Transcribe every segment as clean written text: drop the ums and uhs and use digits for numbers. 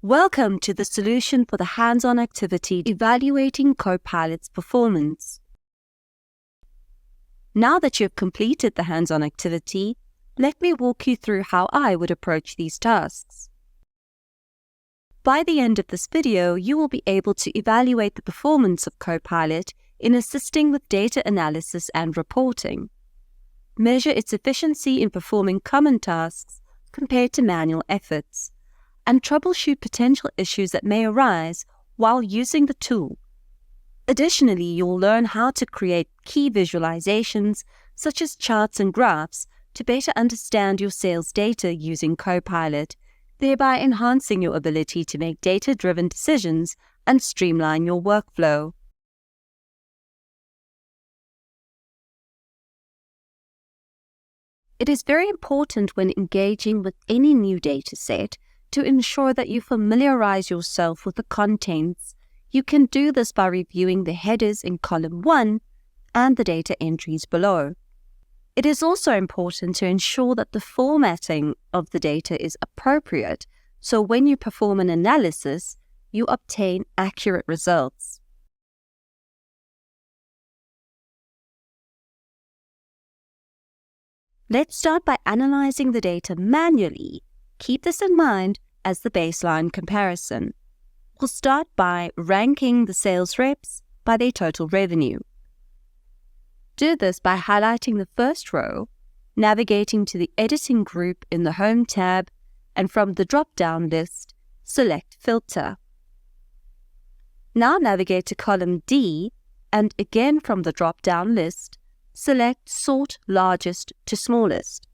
Welcome to the solution for the hands-on activity evaluating Copilot's performance. Now that you've completed the hands-on activity, let me walk you through how I would approach these tasks. By the end of this video, you will be able to evaluate the performance of Copilot in assisting with data analysis and reporting, measure its efficiency in performing common tasks compared to manual efforts, and troubleshoot potential issues that may arise while using the tool. Additionally, you'll learn how to create key visualizations such as charts and graphs to better understand your sales data using Copilot, thereby enhancing your ability to make data-driven decisions and streamline your workflow. It is very important when engaging with any new data set to ensure that you familiarize yourself with the contents. You can do this by reviewing the headers in column 1 and the data entries below. It is also important to ensure that the formatting of the data is appropriate, so when you perform an analysis, you obtain accurate results. Let's start by analyzing the data manually. Keep this in mind as the baseline comparison. We'll start by ranking the sales reps by their total revenue. Do this by highlighting the first row, navigating to the Editing group in the Home tab, and from the drop-down list, select Filter. Now navigate to column D, and again from the drop-down list, select Sort Largest to Smallest.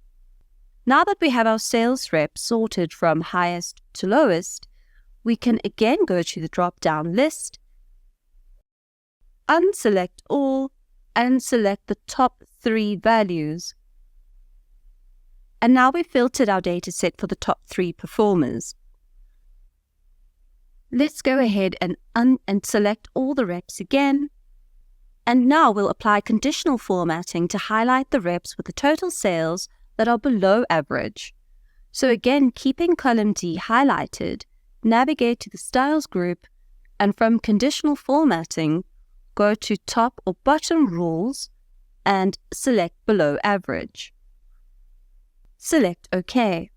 Now that we have our sales reps sorted from highest to lowest, we can again go to the drop-down list, unselect all, and select the top 3 values. And now we've filtered our data set for the top 3 performers. Let's go ahead and select all the reps again. And now we'll apply conditional formatting to highlight the reps with the total sales that are below average. So again, keeping column D highlighted, navigate to the Styles group, and from conditional formatting, go to top or bottom rules and select below average. Select OK.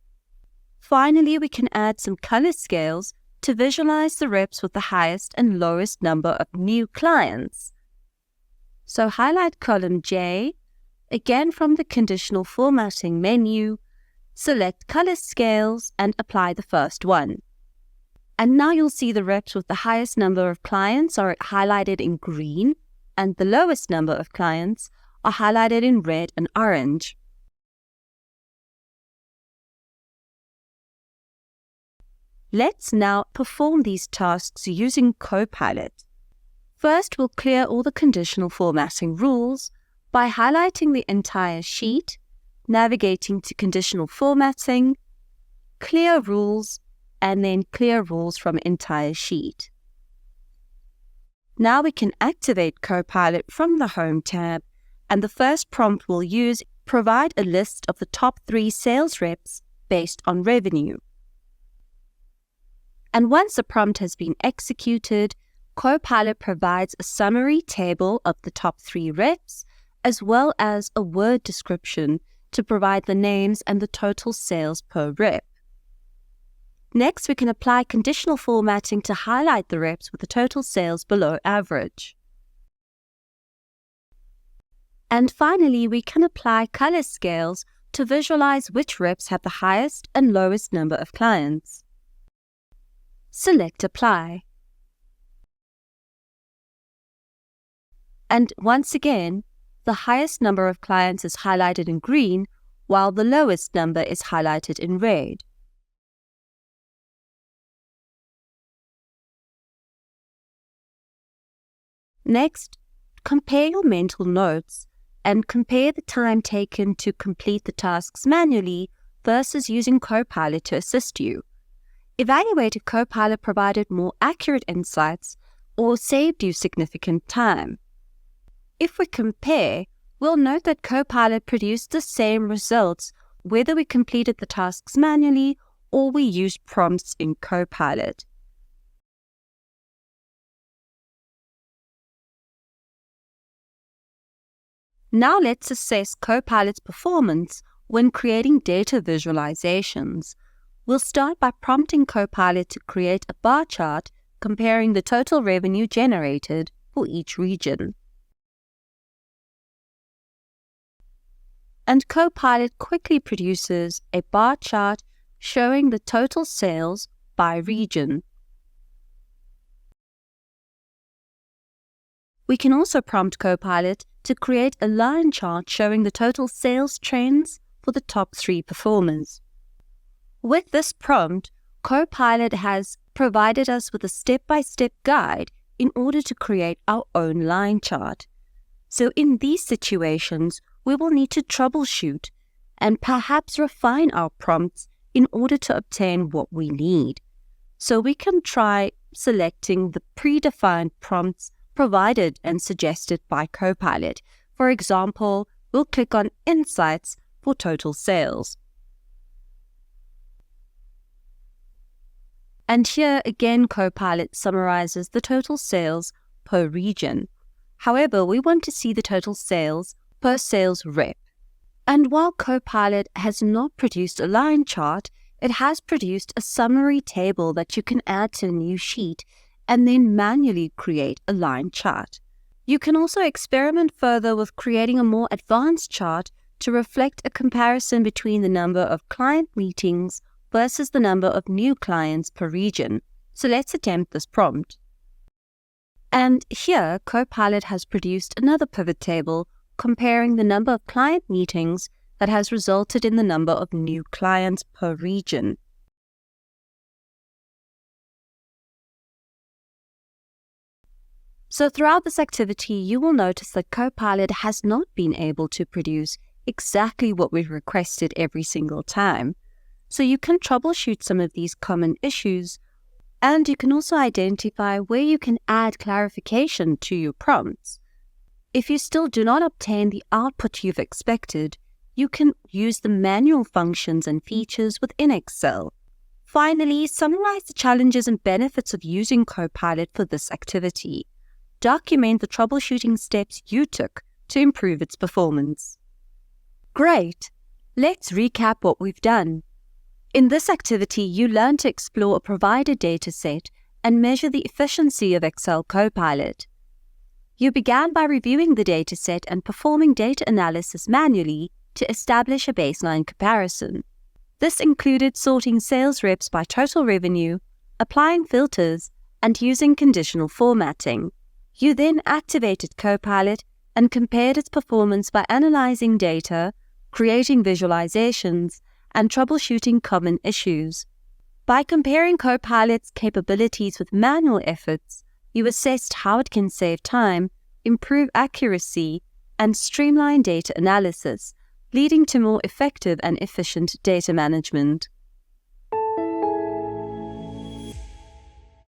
Finally, we can add some color scales to visualize the reps with the highest and lowest number of new clients. So highlight column J, again from the conditional formatting menu, select color scales and apply the first one. And now you'll see the reps with the highest number of clients are highlighted in green, and the lowest number of clients are highlighted in red and orange. Let's now perform these tasks using Copilot. First, we'll clear all the conditional formatting rules by highlighting the entire sheet, navigating to conditional formatting, clear rules, and then clear rules from entire sheet. Now we can activate Copilot from the Home tab, and the first prompt we'll use provide a list of the top 3 sales reps based on revenue. And once the prompt has been executed, Copilot provides a summary table of the top 3 reps, as well as a word description to provide the names and the total sales per rep. Next, we can apply conditional formatting to highlight the reps with the total sales below average. And finally, we can apply color scales to visualize which reps have the highest and lowest number of clients. Select Apply. And once again, the highest number of clients is highlighted in green, while the lowest number is highlighted in red. Next, compare your mental notes and compare the time taken to complete the tasks manually versus using Copilot to assist you. Evaluate if Copilot provided more accurate insights or saved you significant time. If we compare, we'll note that Copilot produced the same results whether we completed the tasks manually or we use prompts in Copilot. Now let's assess Copilot's performance when creating data visualizations. We'll start by prompting Copilot to create a bar chart comparing the total revenue generated for each region. And Copilot quickly produces a bar chart showing the total sales by region. We can also prompt Copilot to create a line chart showing the total sales trends for the top 3 performers. With this prompt, Copilot has provided us with a step-by-step guide in order to create our own line chart. So in these situations, we will need to troubleshoot and perhaps refine our prompts in order to obtain what we need. So we can try selecting the predefined prompts provided and suggested by Copilot. For example, we'll click on Insights for total sales. And here again, Copilot summarizes the total sales per region. However, we want to see the total sales per sales rep. And while Copilot has not produced a line chart, it has produced a summary table that you can add to a new sheet and then manually create a line chart. You can also experiment further with creating a more advanced chart to reflect a comparison between the number of client meetings versus the number of new clients per region. So let's attempt this prompt. And here, Copilot has produced another pivot table comparing the number of client meetings that has resulted in the number of new clients per region. So throughout this activity, you will notice that Copilot has not been able to produce exactly what we've requested every single time. So you can troubleshoot some of these common issues, and you can also identify where you can add clarification to your prompts. If you still do not obtain the output you've expected, you can use the manual functions and features within Excel. Finally, summarize the challenges and benefits of using Copilot for this activity. Document the troubleshooting steps you took to improve its performance. Great! Let's recap what we've done. In this activity, you learn to explore a provided dataset and measure the efficiency of Excel Copilot. You began by reviewing the dataset and performing data analysis manually to establish a baseline comparison. This included sorting sales reps by total revenue, applying filters, and using conditional formatting. You then activated Copilot and compared its performance by analyzing data, creating visualizations, and troubleshooting common issues. By comparing Copilot's capabilities with manual efforts, you assessed how it can save time, improve accuracy, and streamline data analysis, leading to more effective and efficient data management.